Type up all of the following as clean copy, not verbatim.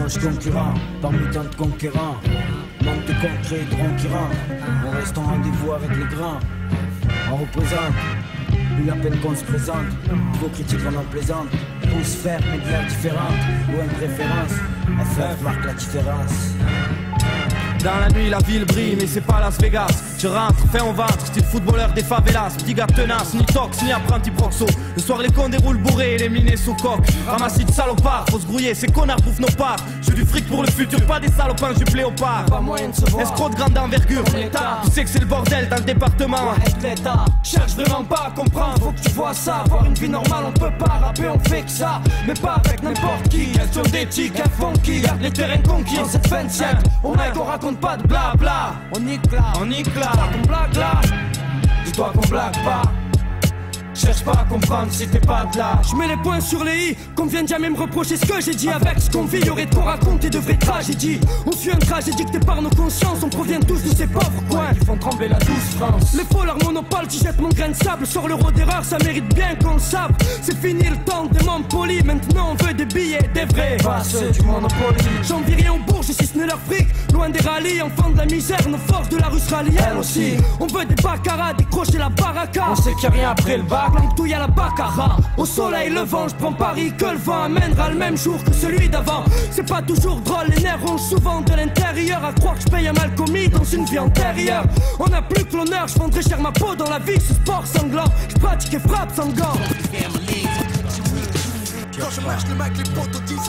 ange concurrent, parmi tant de conquérants. Manque de concret et de ronquirant. On reste en rendez-vous avec les grands. On représente, plus la peine qu'on se présente. Vos critiques on en plaisante. Tous faire mais de l'air différente. Ou une préférence, FF marque la différence. Dans la nuit la ville brille mais c'est pas Las Vegas. Je rentre, fait en ventre, style footballeur des favelas. Petit gars tenace, ni tox, ni apprenti proxo. Le soir les cons déroulent bourrés et les minés sous coque. Ramassis de salopards, faut se grouiller, ces connards bouffent nos parts. J'ai du fric pour le futur, pas des salopins du léopard. Pas moyen de se voir. Escroc de grande envergure. Tu sais que c'est le bordel dans le département. L'État cherche vraiment pas à comprendre, faut que tu vois ça. Avoir une vie normale, on peut pas rapper, on fait que ça. Mais pas avec n'importe qui, question d'éthique, un funky. Garde les terrains conquis en cette fin de siècle. Au mec, on raconte pas de blabla. On éclate, qu'on blague là. Dis-toi qu'on blague pas. Cherche pas à comprendre si t'es pas de là. Je mets les points sur les i, qu'on vienne jamais me reprocher ce que j'ai dit. Avec ce qu'on vit, y'aurait de quoi raconter de vraies tragédies. On suit un trajet dicté par nos consciences. On provient tous de ces pauvres coins qui font trembler la douce France. Les faux, leur monopole qui jettent mon grain de sable. Sur l'euro d'erreur, ça mérite bien qu'on le sabre. C'est fini le temps des membres polis. Maintenant on veut des billets, des vrais. Pas ceux du monopole. J'envie rien aux bourges si ce n'est leur fric. Loin des rallyes, enfants de la misère. Nos forces de la russe rallye, elles aussi. On veut des baccarat, décrocher la baraka. On sait qu'il y a rien après le bac. Tout y a la baccarat. Au soleil levant, je prends Paris que le vent amènera le même jour que celui d'avant. C'est pas toujours drôle, les nerfs rongent souvent de l'intérieur. À croire que je paye un mal commis dans une vie antérieure. On a plus que l'honneur, je vendrai cher ma peau dans la vie, ce sport sanglant. Je pratique et frappe sans gants. Quand je marche le mic, les potos disent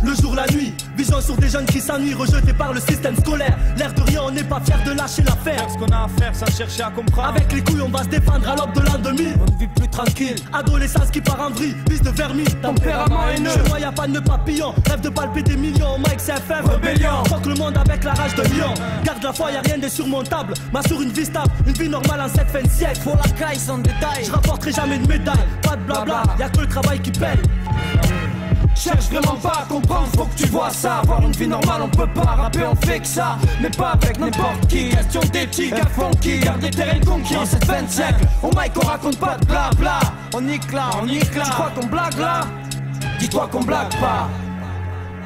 Le jour, la nuit, vision sur des jeunes qui s'ennuient, rejetés par le système scolaire. L'air de rien, on n'est pas fiers de lâcher l'affaire. Faire ce qu'on a à faire sans chercher à comprendre. Avec les couilles, on va se défendre à l'aube de l'an 2000. On ne vit plus tranquille. Adolescence qui part en vrille, vis de vermis. Tempérament haineux. Chez moi, y'a pas de nœud papillon. Rêve de palper des millions. Au mic, c'est faire rébellion. Fuck le monde avec la rage de lion. Garde la foi, y'a rien d'insurmontable. M'assure une vie stable, une vie normale en cette fin de siècle. Faut la caille sans détail. Je rapporterai jamais de médaille. Pas de blabla, y'a que le travail qui paye. Cherche vraiment pas à comprendre, faut que tu vois ça. Avoir une vie normale, on peut pas rapper, on fait que ça. Mais pas avec n'importe qui, question d'éthique, un funky. Garde les terrains conquis en cette fin de siècle. Au mic, on raconte pas de blabla. On éclate, tu crois qu'on blague là? Dis-toi qu'on blague pas.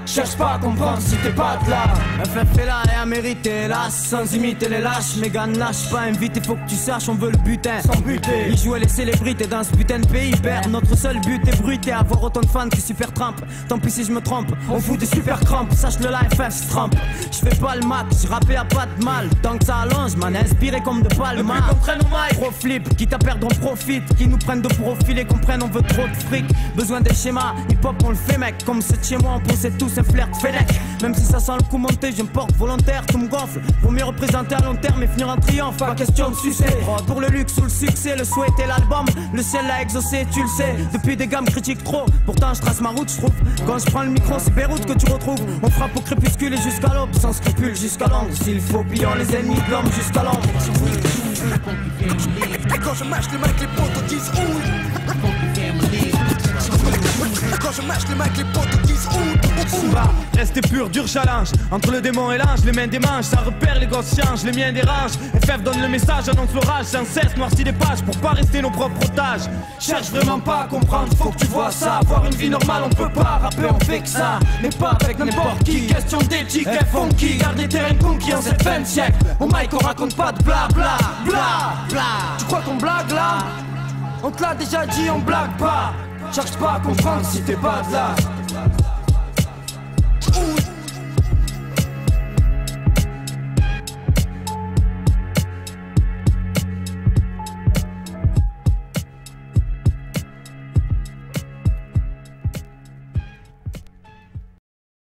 Cherche pas à comprendre si t'es pas de là. FF est là et a mérité, hélas. Sans imiter les lâches, mes gars ne lâchent pas. Invité, faut que tu saches, on veut le butin. Sans buter. Ils jouaient les célébrités dans ce putain de pays. Père, notre seul but est bruité. Avoir autant de fans que Super Trump. Tant pis si je me trompe, on fout des super crampes. Sache-le là, FF se trempe. Je fais pas le mat, je rappais à pas de mal. Tant que ça allonge, man, inspiré comme de Palma. Qu'on traîne au mic. Pro flip, quitte à perdre, on profite. Qui nous prennent de profil et comprennent, on veut trop de fric. Besoin des schémas, hip hop, on le fait, mec. Comme c'est chez moi, on possède tous un flair de Fennec. Même si ça sent le coup monter, je me porte volontaire, tout me gonfle. Pour mieux représenter à long terme et finir en triomphe. Pas question de sucer. Pour le luxe ou le succès, le souhait et l'album. Le ciel l'a exaucé, tu le sais. Depuis des gammes critiquent trop. Pourtant je trace ma route, je trouve. Quand je prends le micro, c'est Beyrouth que tu retrouves. On frappe au crépuscule et jusqu'à l'aube. Sans scrupule jusqu'à l'ombre. S'il faut, pillons les ennemis de l'homme jusqu'à l'ombre. Et quand je marche le mic, les potos disent Quand je marche le mic, les potos disent Rester pur, dur challenge. Entre le démon et l'ange, les mains des manches. Ça repère, les gosses changent, les miens dérangent. FF donne le message, annonce l'orage. Sans cesse, noircit des pages pour pas rester nos propres otages. Cherche vraiment pas à comprendre, faut que tu vois ça. Avoir une vie normale, on peut pas rapper, on fait que ça. Mais pas avec n'importe qui, question d'éthique, un funky. Garde les terrains conquis en cette fin de siècle. Au mic, on raconte pas de blabla, bla, bla. Tu crois qu'on blague là? On te l'a déjà dit, on blague pas. Cherche pas à comprendre si t'es pas de là.